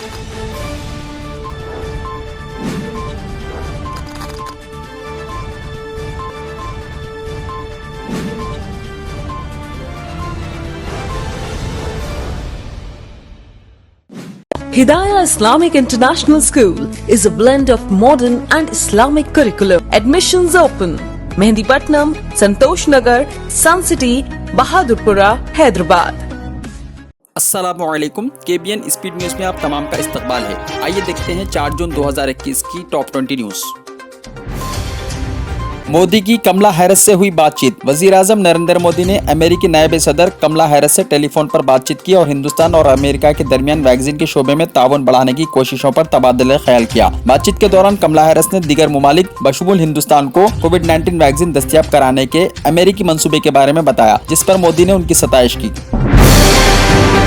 Hidayah Islamic International School is a blend of modern and Islamic curriculum. Admissions open. Mehendipatnam, Santosh Nagar, Sun City, Bahadurpura, Hyderabad. अस्सलामुअलैकुम, KBN speed news में आप तमाम का इस्तकबाल है। आइए देखते हैं 4 जून 2021 की टॉप 20 न्यूज़। मोदी की कमला हैरिस से हुई बातचीत। वजीर आजम नरेंद्र मोदी ने अमेरिकी नायब सदर कमला हैरिस से टेलीफोन पर बातचीत की और हिंदुस्तान और अमेरिका के दरमियान वैक्सीन के शोबे में ताउन बढ़ाने की कोशिशों पर तबादला ख्याल किया। बातचीत के दौरान कमला हैरिस ने दीगर मुमालिक बशमूल हिंदुस्तान को कोविड-19 वैक्सीन दस्तयाब कराने के अमेरिकी मंसूबे के बारे में बताया, जिस पर मोदी ने उनकी सताइश की।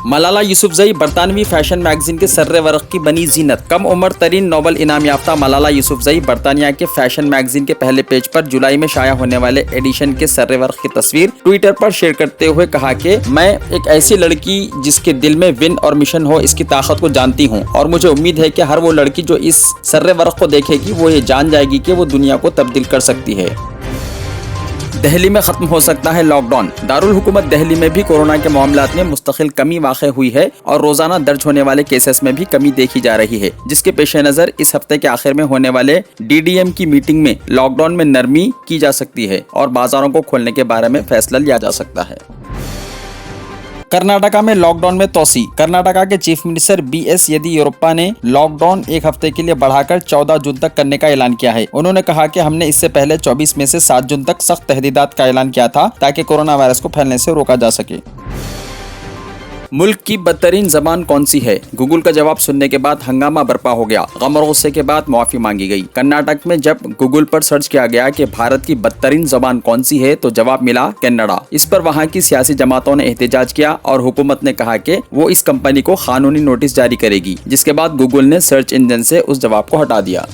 मलाला यूसुफजई बरतानवी फैशन मैगजीन के सर्रे वर्क की बनी जीनत। कम उम्र तरीन नोबल इनाम याफ्ता मलाला यूसुफजई बरतानिया के फैशन मैगजीन के पहले पेज पर जुलाई में शाया होने वाले एडिशन के सर्रे वर्क की तस्वीर ट्विटर पर शेयर करते हुए कहा कि मैं एक ऐसी लड़की जिसके दिल में विन और मिशन हो, इसकी ताकत को जानती हूँ और मुझे उम्मीद है कि हर वो लड़की जो इस सर्रे वर्क को देखेगी वो ये जान जाएगी कि वो दुनिया को तब्दील कर सकती है। दिल्ली में खत्म हो सकता है लॉकडाउन। दारुल हुकूमत दिल्ली में भी कोरोना के मामलात में मुस्तकिल कमी वाक़ हुई है और रोजाना दर्ज होने वाले केसेस में भी कमी देखी जा रही है, जिसके पेश नज़र इस हफ्ते के आखिर में होने वाले DDM की मीटिंग में लॉकडाउन में नरमी की जा सकती है और बाजारों को खोलने के बारे में फैसला लिया जा सकता है। कर्नाटका में लॉकडाउन में तोसी। कर्नाटका के चीफ मिनिस्टर BS येदियुरप्पा ने लॉकडाउन एक हफ्ते के लिए बढ़ाकर 14 जून तक करने का ऐलान किया है। उन्होंने कहा कि हमने इससे पहले 24 में से 7 जून तक सख्त तहदीदात का ऐलान किया था ताकि कोरोना वायरस को फैलने से रोका जा सके। मुल्क की बदतरीन जबान कौन सी है? गूगल का जवाब सुनने के बाद हंगामा बर्पा हो गया। गम और गुस्से के बाद माफी मांगी गई। कर्नाटक में जब गूगल पर सर्च किया गया कि भारत की बदतरीन जबान कौन सी है तो जवाब मिला कन्नड़ा। इस पर वहां की सियासी जमातों ने एहतजाज किया और हुकूमत ने कहा कि वो इस कंपनी को कानूनी नोटिस जारी करेगी, जिसके बाद गूगल ने सर्च इंजन से उस जवाब को हटा दिया।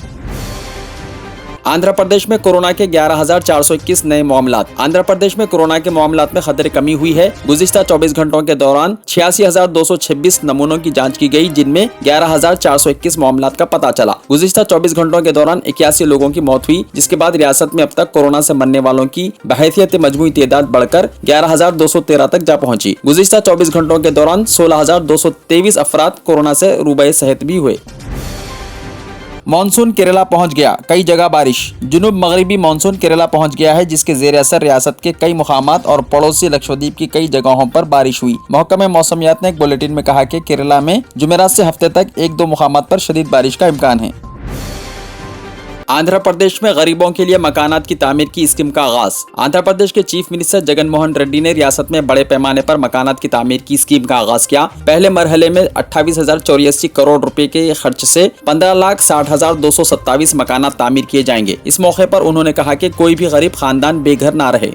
आंध्र प्रदेश में कोरोना के 11,421 नए मामलात। आंध्र प्रदेश में कोरोना के मामलात में खतरे कमी हुई है। गुज़िश्ता 24 घंटों के दौरान 86,226 नमूनों की जांच की गई, जिनमें 11,421 मामलात का पता चला। गुज़िश्ता 24 घंटों के दौरान 81 लोगों की मौत हुई, जिसके बाद रियासत में अब तक कोरोना से मरने वालों की बहैसियत मजमूई तादाद बढ़कर 11,213 तक जा पहुंची। गुज़िश्ता 24 घंटों के दौरान 16,223 अफराद कोरोना से रूबे सेहत भी हुए। मानसून केरला पहुंच गया, कई जगह बारिश। जुनूब मगरिबी मानसून केरला पहुंच गया है, जिसके जेर असर रियासत के कई मुकामात और पड़ोसी लक्षद्वीप की कई जगहों पर बारिश हुई। महकमे मौसमियात ने एक बुलेटिन में कहा कि केरला में जुमेरात से हफ्ते तक 1-2 मुकामात पर शदीद बारिश का इम्कान है। आंध्र प्रदेश में गरीबों के लिए मकानात की तामीर की स्कीम का आगाज। आंध्र प्रदेश के चीफ मिनिस्टर जगन मोहन रेड्डी ने रियासत में बड़े पैमाने पर मकानात की तामीर की स्कीम का आगाज किया। पहले मरहले में 28,084 करोड़ रुपए के खर्च से 15,60,227 मकानात तामीर किए जाएंगे। इस मौके पर उन्होंने कहा कि कोई भी गरीब खानदान बेघर ना रहे।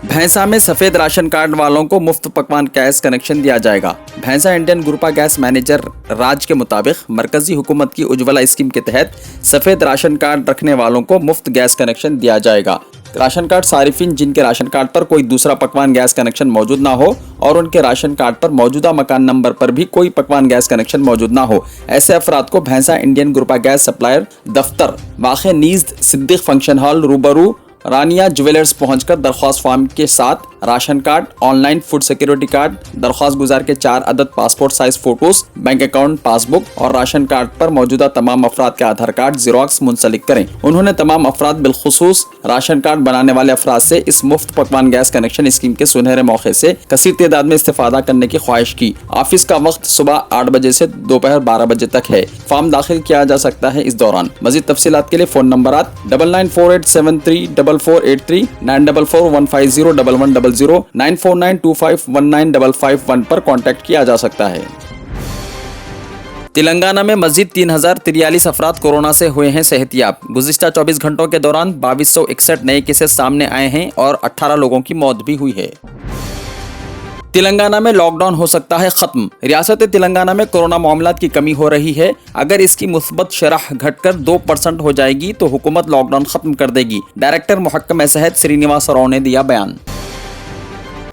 भैंसा में सफेद राशन कार्ड वालों को मुफ्त पकवान गैस कनेक्शन दिया जाएगा। भैंसा इंडियन ग्रुपा गैस मैनेजर राज के मुताबिक मरकजी हुकूमत की उज्ज्वला स्कीम के तहत सफेद राशन कार्ड रखने वालों को मुफ्त गैस कनेक्शन दिया जाएगा। राशन कार्ड सारिफिन जिनके राशन कार्ड पर कोई दूसरा पकवान गैस कनेक्शन मौजूद ना हो और उनके राशन कार्ड पर मौजूदा मकान नंबर पर भी कोई पकवान गैस कनेक्शन मौजूद ना हो, ऐसे अफराद को भैंसा इंडियन ग्रुपा गैस सप्लायर दफ्तर वाक़े नीज़ सिद्दीक फंक्शन हॉल रूबरू रानिया ज्वेलर्स पहुंचकर दरख्वास्त फॉर्म के साथ ration card, online food security card, दरख्वास्त गुजार के 4 अदद passport size photos, bank account passbook और राशन कार्ड पर मौजूदा तमाम अफराद के आधार कार्ड ज़ेरॉक्स मुंसलिक करें। उन्होंने तमाम अफराद बिलखुसूस राशन कार्ड बनाने वाले अफराद से इस मुफ्त पकवान गैस कनेक्शन स्कीम के सुनहरे मौके से कसीर तादाद में इस्तेफादा करने की ख्वाहिश की। ऑफिस का वक्त सुबह 8 बजे से दोपहर 12 बजे तक है। फॉर्म दाखिल किया जा सकता है इस दौरान। मजीद तफसीलात के लिए फोन नंबर 9948734483 9441501100 9492519551 पर कांटेक्ट किया जा सकता है। तेलंगाना में मजीद 3,043 अफराद कोरोना से हुए हैं सेहतियाब। गुज़िश्ता 24 घंटों के दौरान 2261 नए केसेस सामने आए हैं और 18 लोगों की मौत भी हुई है। तेलंगाना में लॉकडाउन हो सकता है खत्म। रियासत तेलंगाना में कोरोना मामलात की कमी हो रही है। अगर इसकी मुस्बत शरह घटकर 2% हो जाएगी तो हुकूमत लॉकडाउन खत्म कर देगी। डायरेक्टर महकमा सेहत श्रीनिवास राव ने दिया बयान।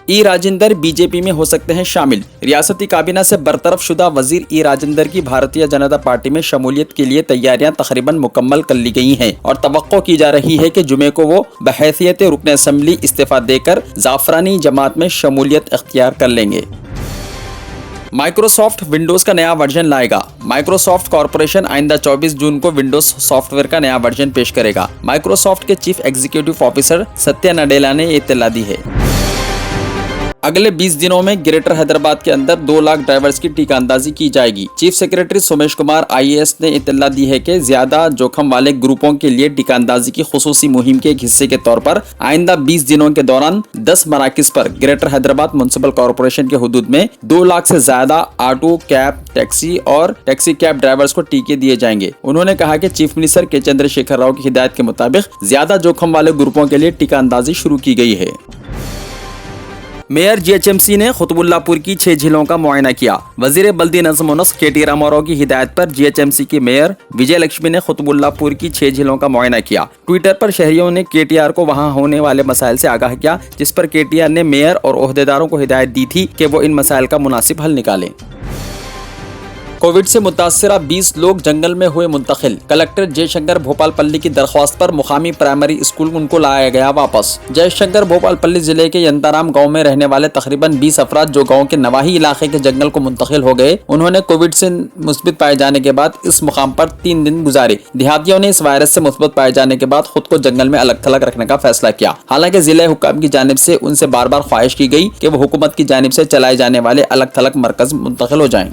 ई राजेंदर बीजेपी में हो सकते हैं शामिल। रियासती काबीना से बरतरफ शुदा वजीर ई राजेंदर की भारतीय जनता पार्टी में शमूलियत के लिए तैयारियां तकरीबन मुकम्मल कर ली गई हैं और तवक्को की जा रही है कि जुमे को वो बहैसियत रुकन असेंबली इस्तीफा देकर जाफरानी जमात में शमूलियत इख्तियार कर लेंगे। माइक्रोसॉफ्ट विंडोज का नया वर्जन लाएगा। माइक्रोसॉफ्ट कॉर्पोरेशन आइंदा 24 जून को विंडोज सॉफ्टवेयर का नया वर्जन पेश करेगा। माइक्रोसॉफ्ट के chief executive officer Satya Nadella ने ये इत्तला दी है। अगले 20 दिनों में ग्रेटर हैदराबाद के अंदर 2 लाख ड्राइवर्स की टीका अंदाजी की जाएगी। Chief secretary Somesh Kumar IAS ने इत्तला दी है कि ज्यादा जोखम वाले ग्रुपों के लिए टीका अंदाजी की खुसूसी मुहिम के एक हिस्से के तौर पर आइंदा 20 दिनों के दौरान 10 मराकिज पर ग्रेटर हैदराबाद म्युनिसिपल कॉर्पोरेशन के हुदूद में 2 लाख से ज्यादा ऑटो, कैब, टैक्सी और टैक्सी कैब ड्राइवर्स को टीके दिए जाएंगे। उन्होंने कहा कि चीफ मिनिस्टर के चंद्रशेखर राव की हिदायत के मुताबिक ज्यादा जोखम वाले ग्रुपों के लिए टीका अंदाजी शुरू की गई है। मेयर GHMC ने खुतबुल्लापुर की 6 झीलों का मुआयना किया। वजीर बल्दी नज़्म व नस्क KT रामाराव की हिदायत पर GHMC की मेयर विजय लक्ष्मी ने खुतबुल्लापुर की 6 झीलों का मुआयना किया। ट्विटर पर शहरियों ने KTR को वहां होने वाले मसाइल से आगाह किया, जिस पर KTR ने मेयर और ओहदेदारों को हिदायत दी थी कि वो इन मसाइल का मुनासिब हल निकालें। कोविड से मुतासरा 20 लोग जंगल में हुए मुंतकिल। कलेक्टर जयशंकर भोपालपल्ली की दरख्वास्त पर मुकामी प्राइमरी स्कूल उनको लाया गया वापस। जयशंकर भोपालपल्ली जिले के यंताराम गांव में रहने वाले तकरीबन 20 अफराद जो गांव के नवाही इलाके के जंगल को मुंतकिल हो गए, उन्होंने कोविड से मुस्बित पाए जाने के बाद इस मुकाम पर 3 दिन गुजारे। देहातियों ने इस वायरस से मुस्बित पाए जाने के बाद खुद को जंगल में अलग थलग रखने का फैसला किया। हालांकि जिला हुक्काम की जानिब से उनसे बार बार ख्वाहिश की गई कि वो हुकूमत की जानिब से चलाए जाने वाले अलग थलग मरकज मुंतकिल हो जाएं।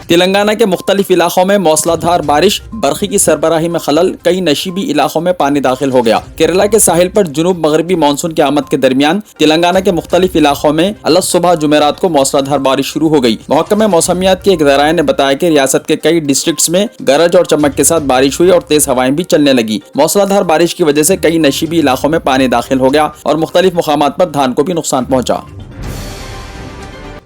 तेलंगाना के मुख्तलिफ इलाकों में मौसलाधार बारिश, बरखी की सरबराही में खलल, कई नशीबी इलाकों में पानी दाखिल हो गया। केरला के साहिल पर जुनूब मगरबी मानसून की आमद के दरमियान तेलंगाना के मुख्तलिफ इलाकों में अलग सुबह जुमेरात को मौसलाधार बारिश शुरू हो गई। महकमे मौसमियात के एक ज़राए ने बताया कि रियासत के कई डिस्ट्रिक्ट्स में गरज और चमक के साथ बारिश हुई और तेज हवाएं भी चलने लगी। मौसलाधार बारिश की वजह से कई नशीबी इलाकों में पानी दाखिल हो गया और मुख्तलिफ मुकामात पर धान को भी नुकसान पहुंचा।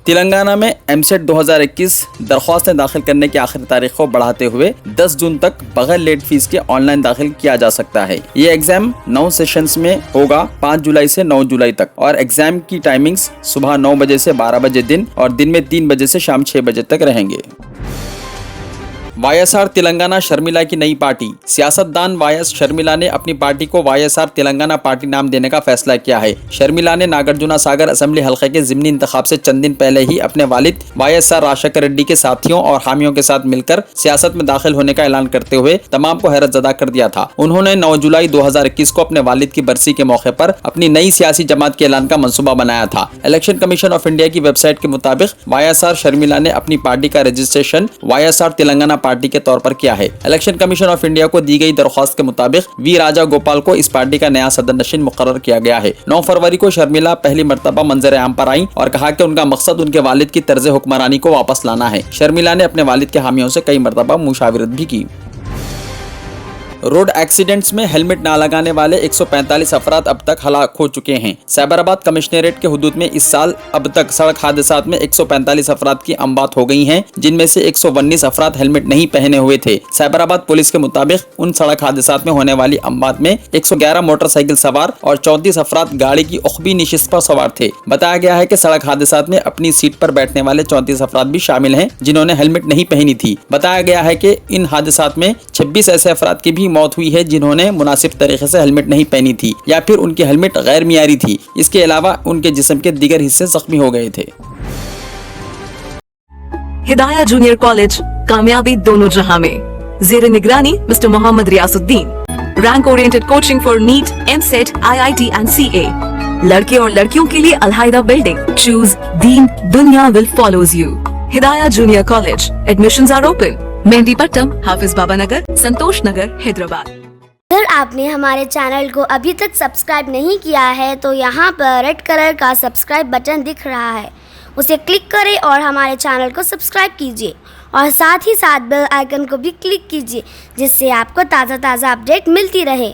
तेलंगाना में MSET 2021 दरख्वास्तें दाखिल करने की आखिरी तारीख को बढ़ाते हुए 10 जून तक बगैर लेट फीस के ऑनलाइन दाखिल किया जा सकता है। ये एग्जाम 9 सेशंस में होगा, 5 जुलाई से 9 जुलाई तक, और एग्जाम की टाइमिंग्स सुबह 9 बजे से 12 बजे दिन और दिन में 3 बजे से शाम 6 बजे तक रहेंगे। YSR तेलंगाना शर्मिला की नई पार्टी। सियासतदान YS शर्मिला ने अपनी पार्टी को YSR तेलंगाना पार्टी नाम देने का फैसला किया है। शर्मिला ने नागार्जुना सागर असेंबली हल्के के ज़िमनी इंतखाब से चंद दिन पहले ही अपने वालिद YSR राजशेखर रेड्डी के साथियों और हामियों के साथ मिलकर सियासत में दाखिल होने का ऐलान करते हुए तमाम को हैरत ज़दा कर दिया था। उन्होंने 9 जुलाई 2021 को अपने वालिद की बरसी के मौके पर अपनी नई सियासी जमात के ऐलान का मंसूबा बनाया था। इलेक्शन कमीशन ऑफ इंडिया की वेबसाइट के मुताबिक YSR शर्मिला ने अपनी पार्टी का रजिस्ट्रेशन YSR तेलंगाना पार्टी के तौर पर किया है। इलेक्शन कमीशन ऑफ इंडिया को दी गई दरख्वास्त के मुताबिक वी राजा गोपाल को इस पार्टी का नया सदर नशीन मुकर्रर किया गया है। 9 फरवरी को शर्मिला पहली मर्तबा मंजर आम पर आई और कहा कि उनका मकसद उनके वालिद की तर्ज हुक्मरानी को वापस लाना है। शर्मिला ने अपने वालिद के हामियों से कई मर्तबा मुशावरत भी की। रोड एक्सीडेंट्स में हेलमेट ना लगाने वाले 145 अफराद अब तक हलाक हो चुके हैं। साइबराबाद कमिश्नरेट के हुदूद में इस साल अब तक सड़क हादसात में 145 अफराद की अमवात हो गई हैं, जिनमें से 119 अफराद हेलमेट नहीं पहने हुए थे। साइबराबाद पुलिस के मुताबिक उन सड़क हादसात में होने वाली अमवात में 111 मोटरसाइकिल सवार और 34 अफराद गाड़ी की उखबी निशिस्त पर सवार थे। बताया गया है कि सड़क हादसात में अपनी सीट पर बैठने वाले 34 अफराद भी शामिल हैं, जिन्होंने हेलमेट नहीं पहनी थी। बताया गया है कि इन हादसात में 26 ऐसे अफराद की भी मौत हुई है जिन्होंने मुनासिब तरीके से हेलमेट नहीं पहनी थी या फिर उनकी हेलमेट गैर मियारी थी। इसके अलावा उनके जिस्म के दीगर हिस्से जख्मी हो गए थे। हिदाया जूनियर कॉलेज, कामयाबी दोनों जहां में। ज़ेर निगरानी mister Mohammad Riyasuddin. Rank oriented coaching for NEET, MSET, IIT and CA। लड़के और लड़कियों के लिए अलहायदा बिल्डिंग। चूज दीन, दुनिया will follows you. Hidaya junior college, admissions are open. Mehdipatnam, Hafiz Baba Nagar, Santosh Nagar, Hyderabad. अगर आपने हमारे चैनल को अभी तक सब्सक्राइब नहीं किया है तो यहाँ पर रेड कलर का सब्सक्राइब बटन दिख रहा है, उसे क्लिक करें और हमारे चैनल को सब्सक्राइब कीजिए और साथ ही साथ बेल आइकन को भी क्लिक कीजिए, जिससे आपको ताज़ा अपडेट मिलती रहे।